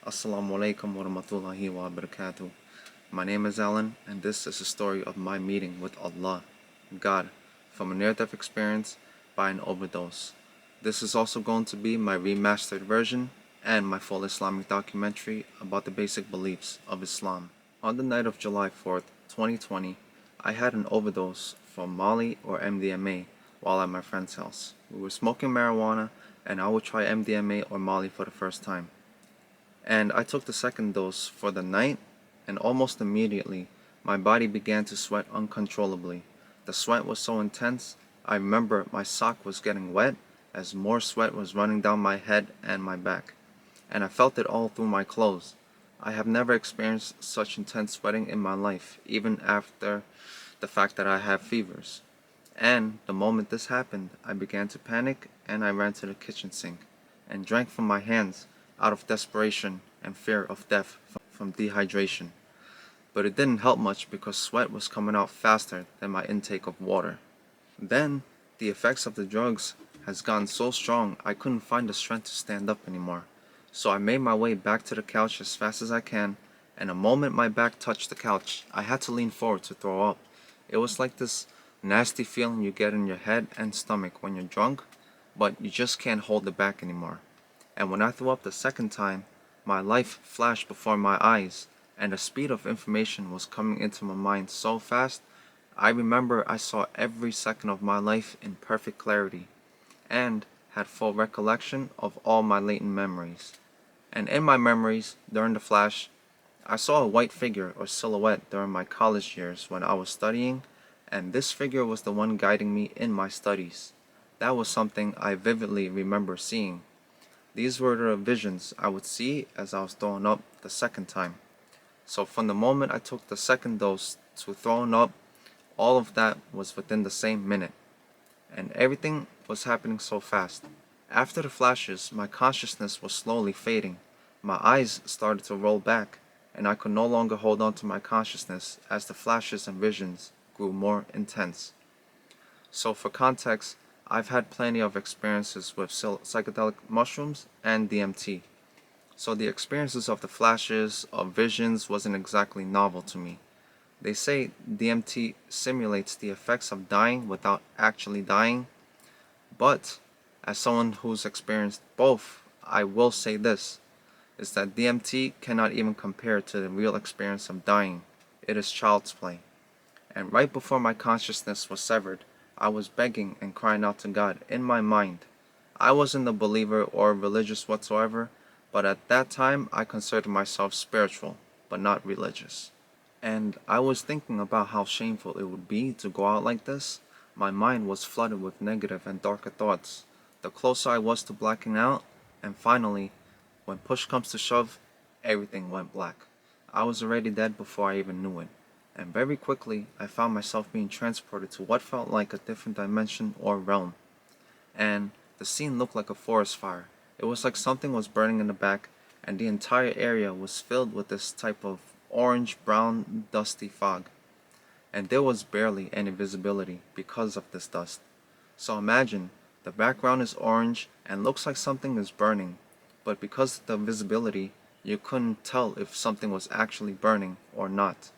Assalamu alaikum wa rahmatullahi wa barakatuh. My name is Alan, and this is a story of my meeting with Allah, God, from a near-death experience by an overdose. This is also going to be my remastered version and my full Islamic documentary about the basic beliefs of Islam. On the night of July 4th, 2020, I had an overdose from Molly or MDMA while at my friend's house. We were smoking marijuana, and I would try MDMA or Molly for the first time. And I took the second dose for the night, and almost immediately my body began to sweat uncontrollably. The sweat was so intense, I remember my sock was getting wet as more sweat was running down my head and my back, and I felt it all through my clothes. I have never experienced such intense sweating in my life, even after the fact that I have fevers. And the moment this happened, I began to panic and I ran to the kitchen sink and drank from my hands out of desperation and fear of death from dehydration. But it didn't help much because sweat was coming out faster than my intake of water. Then, the effects of the drugs has gotten so strong I couldn't find the strength to stand up anymore. So I made my way back to the couch as fast as I can, and the moment my back touched the couch, I had to lean forward to throw up. It was like this nasty feeling you get in your head and stomach when you're drunk, but you just can't hold it back anymore. And when I threw up the second time, my life flashed before my eyes, and the speed of information was coming into my mind so fast, I remember I saw every second of my life in perfect clarity, and had full recollection of all my latent memories. And in my memories, during the flash, I saw a white figure or silhouette during my college years when I was studying, and this figure was the one guiding me in my studies. That was something I vividly remember seeing. These were the visions I would see as I was throwing up the second time. So from the moment I took the second dose to throwing up, all of that was within the same minute. And everything was happening so fast. After the flashes, my consciousness was slowly fading. My eyes started to roll back, and I could no longer hold on to my consciousness as the flashes and visions grew more intense. So for context, I've had plenty of experiences with psychedelic mushrooms and DMT. So the experiences of the flashes of visions wasn't exactly novel to me. They say DMT simulates the effects of dying without actually dying, but as someone who's experienced both, I will say this, is that DMT cannot even compare to the real experience of dying. It is child's play. And right before my consciousness was severed, I was begging and crying out to God in my mind. I wasn't a believer or religious whatsoever, but at that time I considered myself spiritual, but not religious. And I was thinking about how shameful it would be to go out like this. My mind was flooded with negative and darker thoughts. The closer I was to blacking out, and finally, when push comes to shove, everything went black. I was already dead before I even knew it. And very quickly, I found myself being transported to what felt like a different dimension or realm. And the scene looked like a forest fire. It was like something was burning in the back, and the entire area was filled with this type of orange-brown dusty fog. And there was barely any visibility because of this dust. So imagine, the background is orange and looks like something is burning, but because of the visibility, you couldn't tell if something was actually burning or not.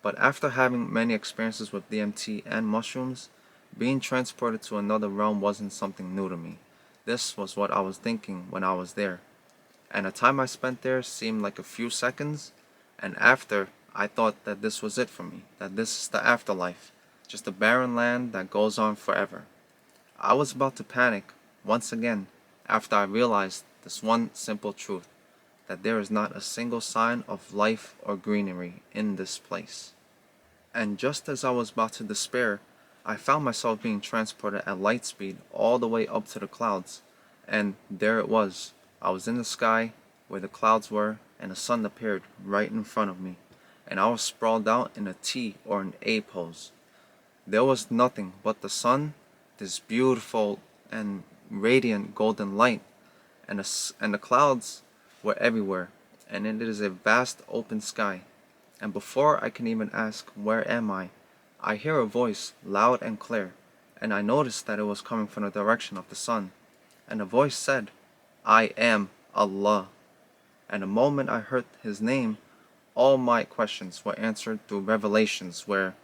But after having many experiences with DMT and mushrooms, being transported to another realm wasn't something new to me. This was what I was thinking when I was there. And the time I spent there seemed like a few seconds, and after, I thought that this was it for me, that this is the afterlife, just a barren land that goes on forever. I was about to panic, once again, after I realized this one simple truth, that there is not a single sign of life or greenery in this place. And just as I was about to despair, I found myself being transported at light speed all the way up to the clouds, and there it was. I was in the sky, where the clouds were, and the sun appeared right in front of me, and I was sprawled out in a T or an A pose. There was nothing but the sun, this beautiful and radiant golden light, and the clouds were everywhere, and it is a vast open sky. And before I can even ask, where am I hear a voice loud and clear, and I noticed that it was coming from the direction of the sun. And the voice said, I am Allah. And the moment I heard his name, all my questions were answered through revelations where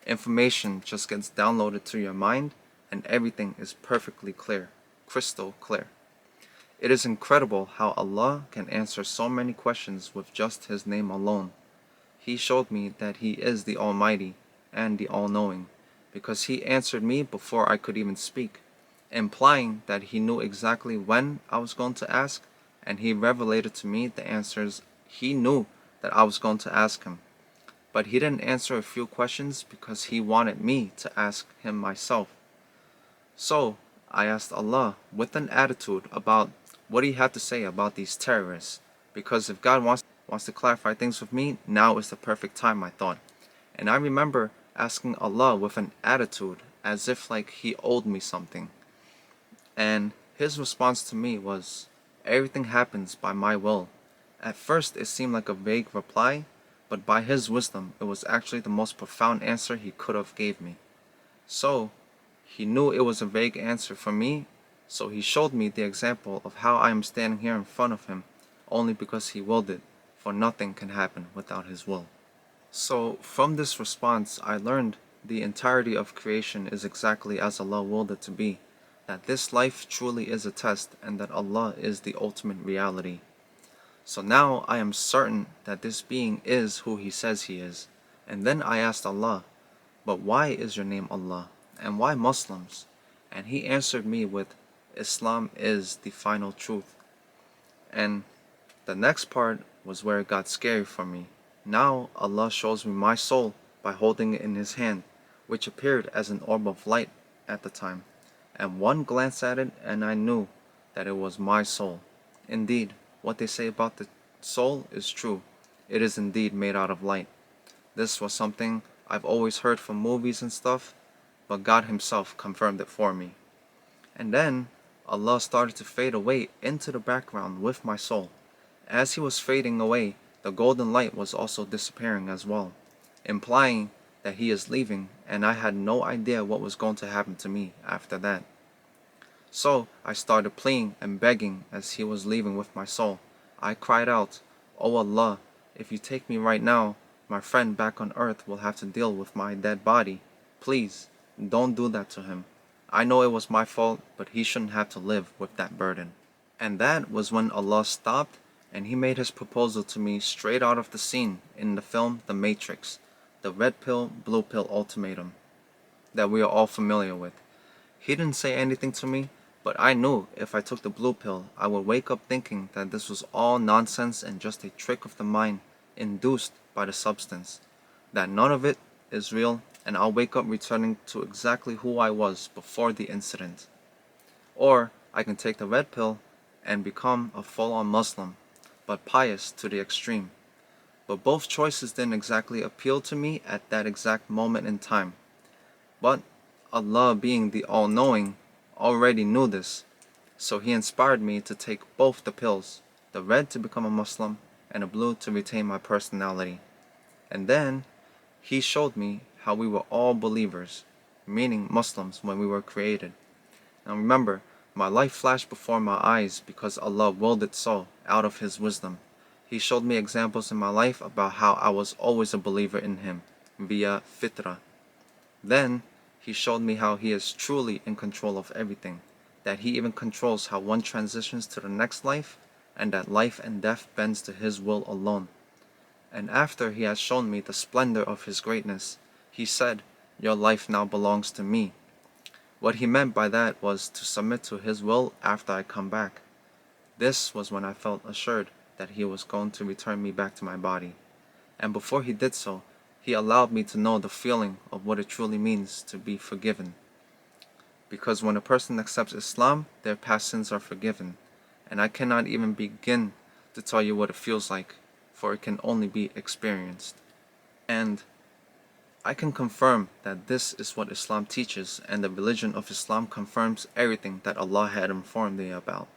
information just gets downloaded to your mind and everything is perfectly clear, crystal clear. It is incredible how Allah can answer so many questions with just His name alone. He showed me that He is the Almighty and the All-Knowing because He answered me before I could even speak, implying that He knew exactly when I was going to ask, and He revelated to me the answers He knew that I was going to ask Him. But He didn't answer a few questions because He wanted me to ask Him myself. So I asked Allah with an attitude about what He had to say about these terrorists, because if God wants to clarify things with me, now is the perfect time, I thought. And I remember asking Allah with an attitude as if like He owed me something. And His response to me was, "Everything happens by my will." At first it seemed like a vague reply, but by His wisdom it was actually the most profound answer He could have gave me. So He knew it was a vague answer for me, so He showed me the example of how I am standing here in front of Him only because He willed it, for nothing can happen without His will. So from this response I learned the entirety of creation is exactly as Allah willed it to be, that this life truly is a test and that Allah is the ultimate reality. So now I am certain that this being is who He says He is. And then I asked Allah, "But why is your name Allah? And why Muslims?" And He answered me with, "Islam is the final truth." And the next part was where it got scary for me. Now Allah shows me my soul by holding it in His hand, which appeared as an orb of light at the time. And one glance at it and I knew that it was my soul. Indeed, what they say about the soul is true. It is indeed made out of light. This was something I've always heard from movies and stuff, but God Himself confirmed it for me. And then Allah started to fade away into the background with my soul. As He was fading away, the golden light was also disappearing as well, implying that He is leaving, and I had no idea what was going to happen to me after that. So I started pleading and begging as He was leaving with my soul. I cried out, "O Allah, if you take me right now, my friend back on earth will have to deal with my dead body. Please, don't do that to him. I know it was my fault, but he shouldn't have to live with that burden." And that was when Allah stopped and He made His proposal to me straight out of the scene in the film The Matrix, the red pill, blue pill ultimatum that we are all familiar with. He didn't say anything to me, but I knew if I took the blue pill, I would wake up thinking that this was all nonsense and just a trick of the mind induced by the substance, that none of it is real, and I'll wake up returning to exactly who I was before the incident. Or I can take the red pill and become a full-on Muslim, but pious to the extreme. But both choices didn't exactly appeal to me at that exact moment in time. But Allah, being the all-knowing, already knew this, so He inspired me to take both the pills, the red to become a Muslim and the blue to retain my personality. And then He showed me how we were all believers, meaning Muslims, when we were created. Now remember, my life flashed before my eyes because Allah willed it so, out of His wisdom. He showed me examples in my life about how I was always a believer in Him, via fitrah. Then He showed me how He is truly in control of everything, that He even controls how one transitions to the next life, and that life and death bends to His will alone. And after He has shown me the splendor of His greatness, He said, "Your life now belongs to me." What He meant by that was to submit to His will after I come back. This was when I felt assured that He was going to return me back to my body. And before He did so, He allowed me to know the feeling of what it truly means to be forgiven. Because when a person accepts Islam, their past sins are forgiven. And I cannot even begin to tell you what it feels like, for it can only be experienced. And I can confirm that this is what Islam teaches, and the religion of Islam confirms everything that Allah had informed me about.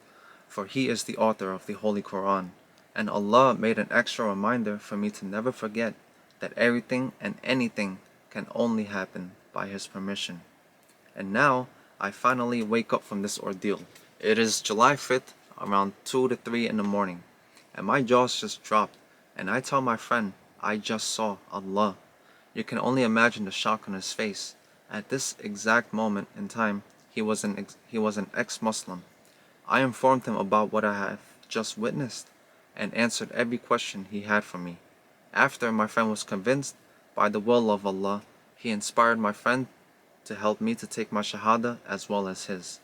For He is the author of the Holy Quran, and Allah made an extra reminder for me to never forget that everything and anything can only happen by His permission. And now, I finally wake up from this ordeal. It is July 5th, around 2 to 3 in the morning, and my jaws just dropped, and I tell my friend, I just saw Allah. You can only imagine the shock on his face. At this exact moment in time, he was an ex-Muslim. I informed him about what I have just witnessed, and answered every question he had for me. After my friend was convinced, by the will of Allah, he inspired my friend to help me to take my Shahada as well as his.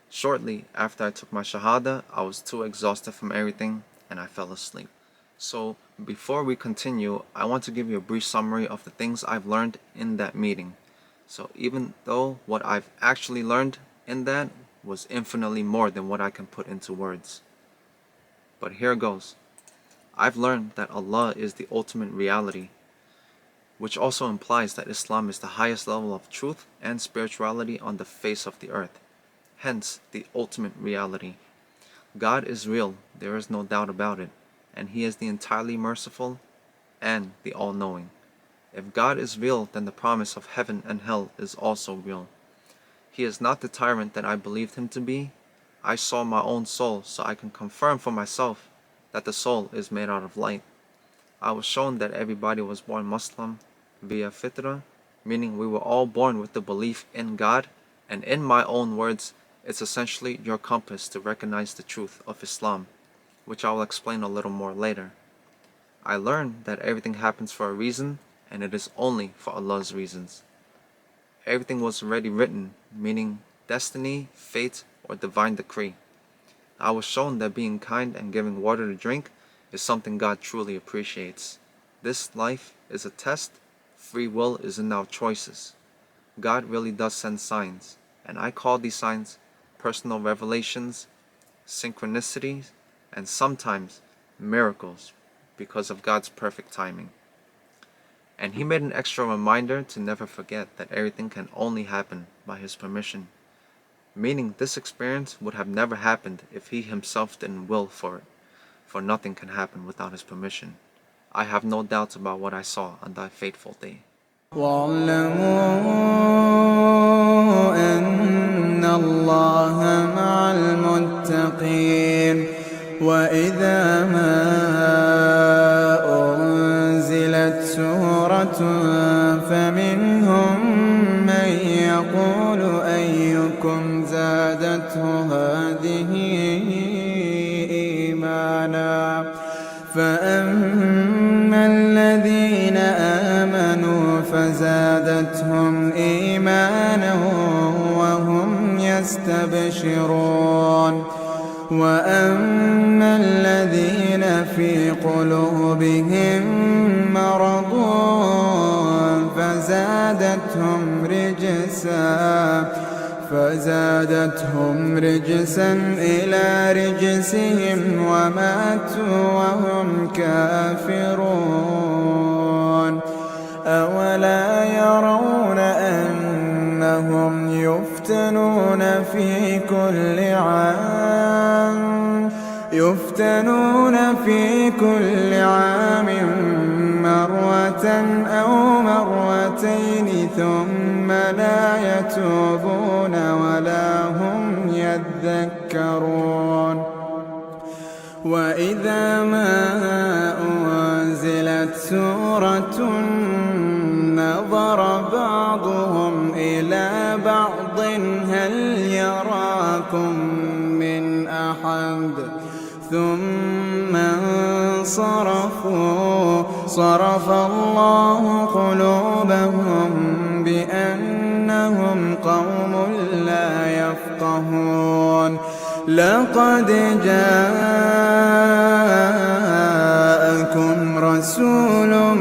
Shortly after I took my Shahada, I was too exhausted from everything and I fell asleep. So, before we continue, I want to give you a brief summary of the things I've learned in that meeting. So, even though what I've actually learned in that was infinitely more than what I can put into words. But here goes. I've learned that Allah is the ultimate reality, which also implies that Islam is the highest level of truth and spirituality on the face of the earth. Hence, the ultimate reality. God is real, there is no doubt about it, and He is the entirely merciful and the all-knowing. If God is real, then the promise of heaven and hell is also real. He is not the tyrant that I believed Him to be. I saw my own soul, so I can confirm for myself that the soul is made out of light. I was shown that everybody was born Muslim via fitra, meaning we were all born with the belief in God, and in my own words, it's essentially your compass to recognize the truth of Islam, which I will explain a little more later. I learned that everything happens for a reason, and it is only for Allah's reasons. Everything was already written, meaning destiny, fate, or divine decree. I was shown that being kind and giving water to drink is something God truly appreciates. This life is a test. Free will is in our choices. God really does send signs, and I call these signs personal revelations, synchronicities, and sometimes miracles because of God's perfect timing. And He made an extra reminder to never forget that everything can only happen by His permission, meaning this experience would have never happened if He Himself didn't will for it, for nothing can happen without His permission. I have no doubts about what I saw on that fateful day. وَاعْلَمُوا أَنَّ اللَّهَ مَعَ الْمُتَّقِينَ وَإِذَا مَا أُنْزِلَتْ سُورَةٌ فَمِنْهُمْ مَنْ يَقُولُ أَيُّكُمْ زَادَتْهُ هَذِهِ إِيمَانًا فَأَمَّا الَّذِينَ آمَنُوا فَزَادَتْهُمْ إِيمَانًا وَهُمْ يَسْتَبْشِرُونَ وَأَمَّا الَّذِينَ فِي قُلُوبِهِم مَّرَضٌ فزادتهم رجسا إلى رجسهم وماتوا وهم كافرون أولا يرون أنهم يفتنون في كل عام مرة أو مرتين ثم لا يتوبون ولا هم يذكرون وإذا ما أنزلت سورة نظر بعضهم إلى بعض هل يراكم من أحد ثم انصرفوا صرف الله قلوبهم بأنهم قوم لا يفقهون لقد جاءكم رسول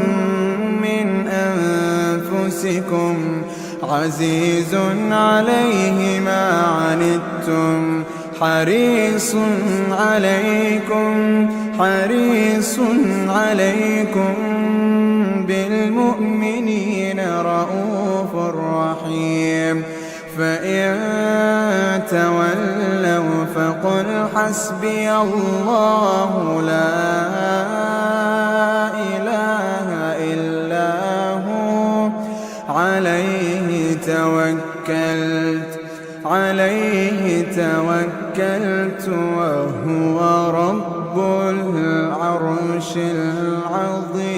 من أنفسكم عزيز عليه ما عنتم حريص عليكم بالمؤمنين رؤوف رحيم فإن تولوا فقل حسبي الله لا إله إلا هو عليه توكلت وهو رب العالمين العرش العظيم